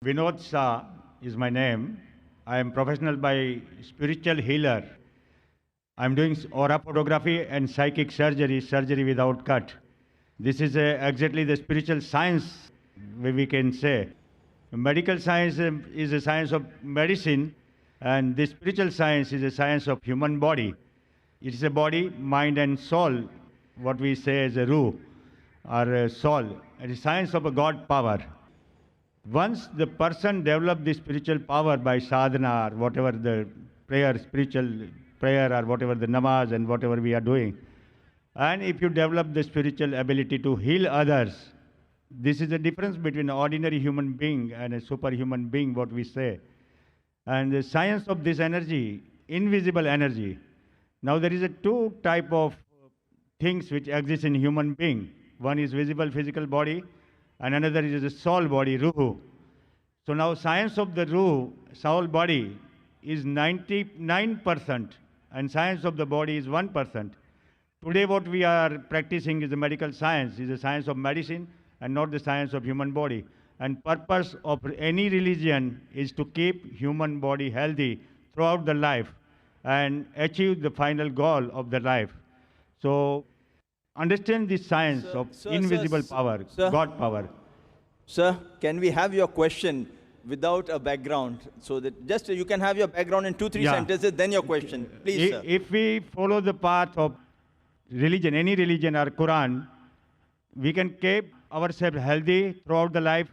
Vinod Shah is my name. I am professional by spiritual healer. I'm doing aura photography and psychic surgery, surgery without cut. This is exactly the spiritual science, we can say. Medical science is a science of medicine, and the spiritual science is a science of human body. It is a body, mind, and soul, what we say as a Ruh, or a soul. It is science of a God power. Once the person develop the spiritual power by sadhana or whatever the prayer, spiritual prayer or whatever the namaz and whatever we are doing, and if you develop the spiritual ability to heal others, this is the difference between an ordinary human being and a superhuman being, what we say. And the science of this energy, invisible energy. Now there is a two type of things which exist in human being. One is visible physical body, and another is the soul body, Ruhu. So now science of the Ruh, soul body, is 99%, and science of the body is 1%. Today what we are practicing is the medical science, is the science of medicine and not the science of human body. And purpose of any religion is to keep human body healthy throughout the life and achieve the final goal of the life. So understand the science of invisible power, God power. Sir, can we have your question without a background? So that just you can have your background in 2-3 sentences, then your question. Please, sir. If we follow the path of religion, any religion or Quran, we can keep ourselves healthy throughout the life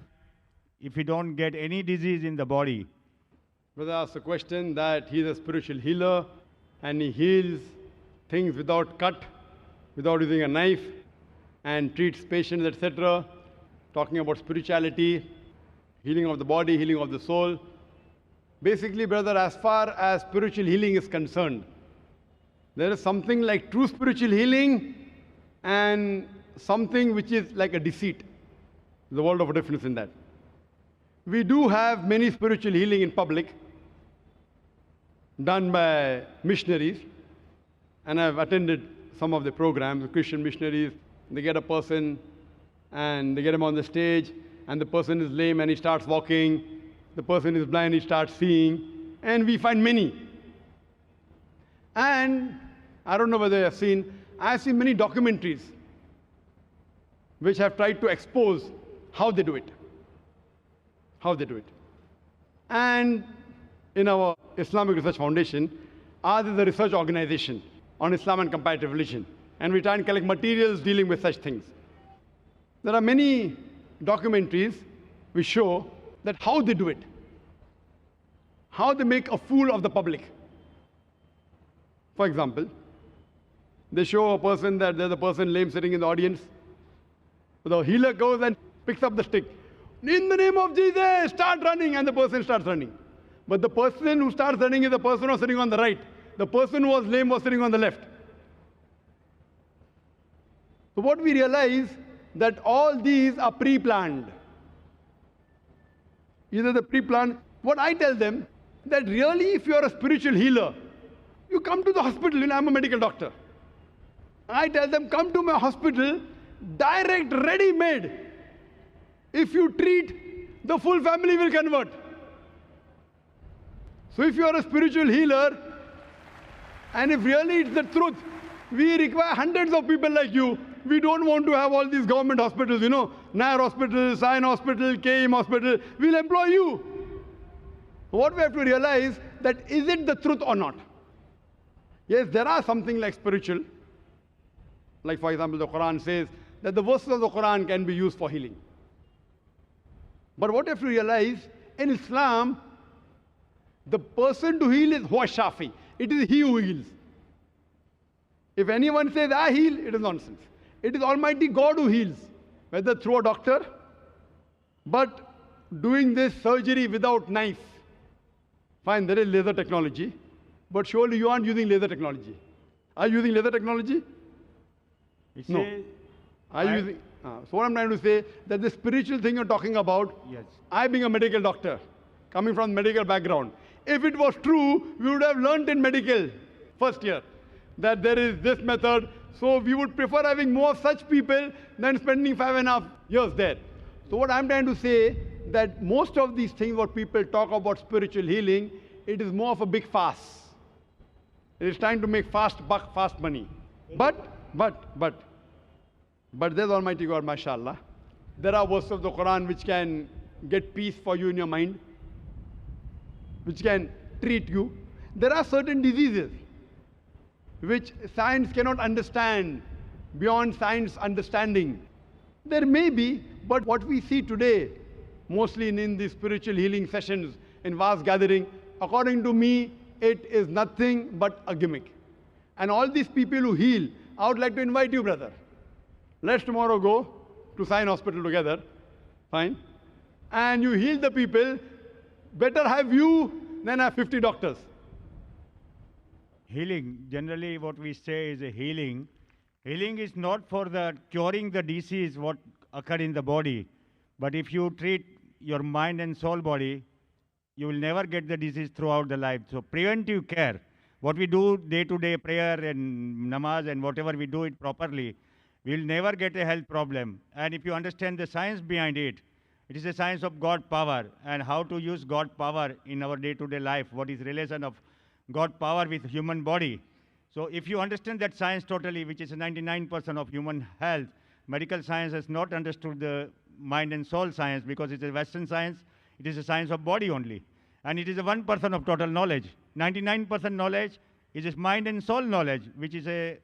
if we don't get any disease in the body. Brother asked a question that he is a spiritual healer and he heals things without cut, without using a knife, and treats patients, etc. Talking about spirituality, healing of the body, healing of the soul. Basically, brother, as far as spiritual healing is concerned, there is something like true spiritual healing and something which is like a deceit. There's a world of difference in that. We do have many spiritual healing in public done by missionaries, and I've attended some of the programs, the Christian missionaries. They get a person and they get him on the stage, and the person is lame and he starts walking. The person is blind, he starts seeing, and we find many. And I don't know whether you have seen, I've seen many documentaries which have tried to expose how they do it. How they do it. And in our Islamic Research Foundation, ours is a research organization on Islam and comparative religion. And we try and collect materials dealing with such things. There are many documentaries which show that how they do it. How they make a fool of the public. For example, they show a person that there's a person lame sitting in the audience. The healer goes and picks up the stick. In the name of Jesus, start running, and the person starts running. But the person who starts running is the person who was sitting on the right. The person who was lame was sitting on the left. So what we realize that all these are pre-planned. Either the pre-planned. What I tell them, that really if you are a spiritual healer, you come to the hospital. You know, I'm a medical doctor. I tell them, come to my hospital, direct, ready-made. If you treat, the full family will convert. So if you are a spiritual healer, and if really it's the truth, we require hundreds of people like you. We don't want to have all these government hospitals, you know, Nair Hospital, Sion Hospital, KM Hospital. We'll employ you. What we have to realize, that is it the truth or not? Yes, there are something like spiritual. Like for example, the Quran says that the verses of the Quran can be used for healing. But what you have to realize, in Islam, the person to heal is Huwa Shafi. It is he who heals. If anyone says, I heal, it is nonsense. It is Almighty God who heals, whether through a doctor, but doing this surgery without knife. Fine, there is laser technology, but surely you aren't using laser technology. Are you using laser technology? No. Are you using? So what I'm trying to say, that the spiritual thing you're talking about, Yes. I being a medical doctor, coming from medical background, if it was true, we would have learned in medical first year that there is this method. So we would prefer having more such people than spending 5.5 years there. So what I'm trying to say, that most of these things what people talk about spiritual healing, it is more of a big fast. It is trying to make fast buck, fast money. But there's Almighty God, mashallah. There are verses of the Quran which can get peace for you in your mind, which can treat you. There are certain diseases which science cannot understand beyond science understanding. There may be, but what we see today, mostly in the spiritual healing sessions, in vast gathering, according to me, it is nothing but a gimmick. And all these people who heal, I would like to invite you, brother. Let's tomorrow go to Sion Hospital together, fine? And you heal the people, better have you than have 50 doctors. Healing, generally what we say is a healing. Healing is not for the curing the disease what occurred in the body, but if you treat your mind and soul body, you will never get the disease throughout the life. So preventive care, what we do day-to-day prayer and namaz and whatever we do it properly, we will never get a health problem. And if you understand the science behind it, it is a science of God power and how to use God power in our day-to-day life, what is relation of God power with human body. So if you understand that science totally, which is 99% of human health, medical science has not understood the mind and soul science because it's a Western science, it is a science of body only. And it is a 1% of total knowledge. 99% knowledge is just mind and soul knowledge, which is a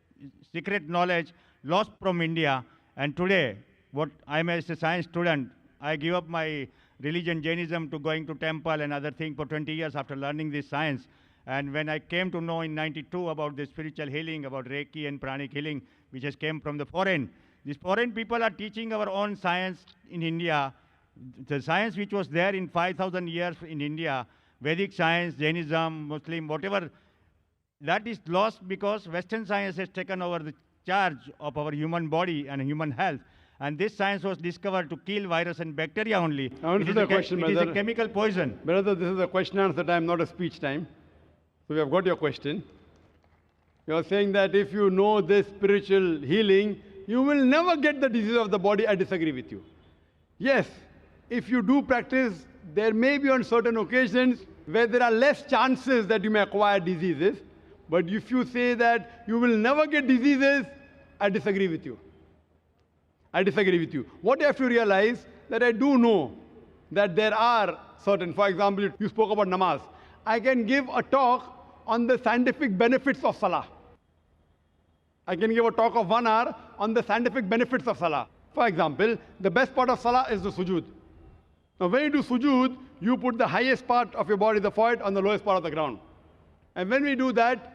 secret knowledge lost from India. And today, what I am as a science student, I give up my religion, Jainism, to going to temple and other things for 20 years after learning this science. And when I came to know in 92 about the spiritual healing, about Reiki and pranic healing, which has came from the foreign, these foreign people are teaching our own science in India. The science which was there in 5,000 years in India, Vedic science, Jainism, Muslim, whatever, that is lost because Western science has taken over the charge of our human body and human health. And this science was discovered to kill virus and bacteria only. Answer the question, it is a chemical poison. Brother, this is a question answer time, not a speech time. So we have got your question. You are saying that if you know this spiritual healing, you will never get the disease of the body. I disagree with you. Yes, if you do practice, there may be on certain occasions where there are less chances that you may acquire diseases. But if you say that you will never get diseases, I disagree with you. I disagree with you. What you have to realize that I do know that there are certain, for example, you spoke about namaz. I can give a talk on the scientific benefits of salah. I can give a talk of 1 hour on the scientific benefits of salah. For example, the best part of salah is the sujood. Now when you do sujood, you put the highest part of your body, the forehead, on the lowest part of the ground. And when we do that,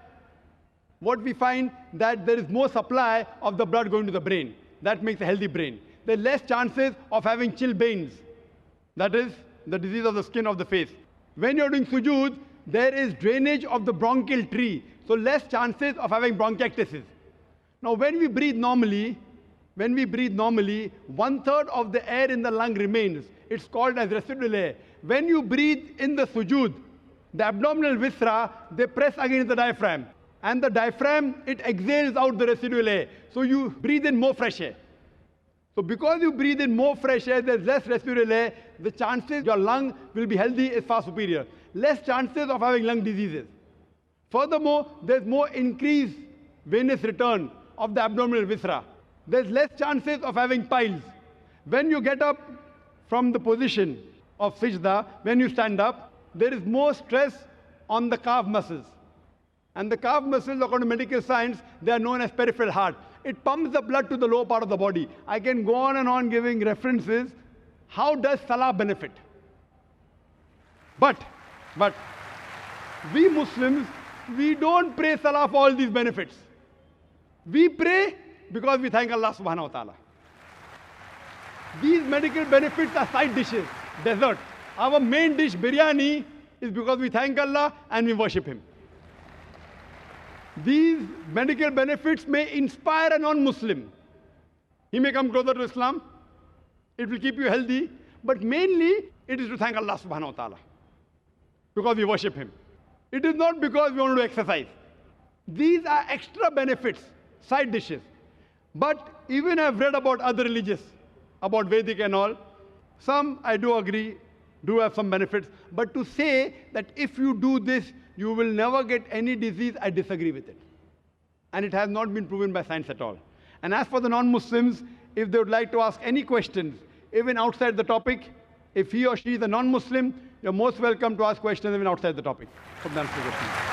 what we find that there is more supply of the blood going to the brain. That makes a healthy brain. There are less chances of having chilblains. That is the disease of the skin of the face. When you're doing sujood, there is drainage of the bronchial tree. So less chances of having bronchiectasis. Now when we breathe normally, 1/3 of the air in the lung remains. It's called as residual air. When you breathe in the sujood, the abdominal viscera, they press against the diaphragm. And the diaphragm, it exhales out the residual air. So you breathe in more fresh air. So because you breathe in more fresh air, there's less residual air, the chances your lung will be healthy is far superior. Less chances of having lung diseases. Furthermore, there's more increased venous return of the abdominal viscera. There's less chances of having piles. When you get up from the position of sajda, when you stand up, there is more stress on the calf muscles. And the calf muscles, according to medical science, they are known as peripheral heart. It pumps the blood to the lower part of the body. I can go on and on giving references. How does salah benefit? But we Muslims, we don't pray salah for all these benefits. We pray because we thank Allah subhanahu wa ta'ala. These medical benefits are side dishes, dessert. Our main dish, biryani, is because we thank Allah and we worship Him. These medical benefits may inspire a non-Muslim. He may come closer to Islam. It will keep you healthy. But mainly, it is to thank Allah subhanahu wa ta'ala. Because we worship Him. It is not because we want to exercise. These are extra benefits, side dishes. But even I've read about other religions, about Vedic and all. Some, I do agree, do have some benefits. But to say that if you do this, you will never get any disease, I disagree with it. And it has not been proven by science at all. And as for the non-Muslims, if they would like to ask any questions, even outside the topic, if he or she is a non-Muslim, you're most welcome to ask questions even outside the topic. Hope that answers the question.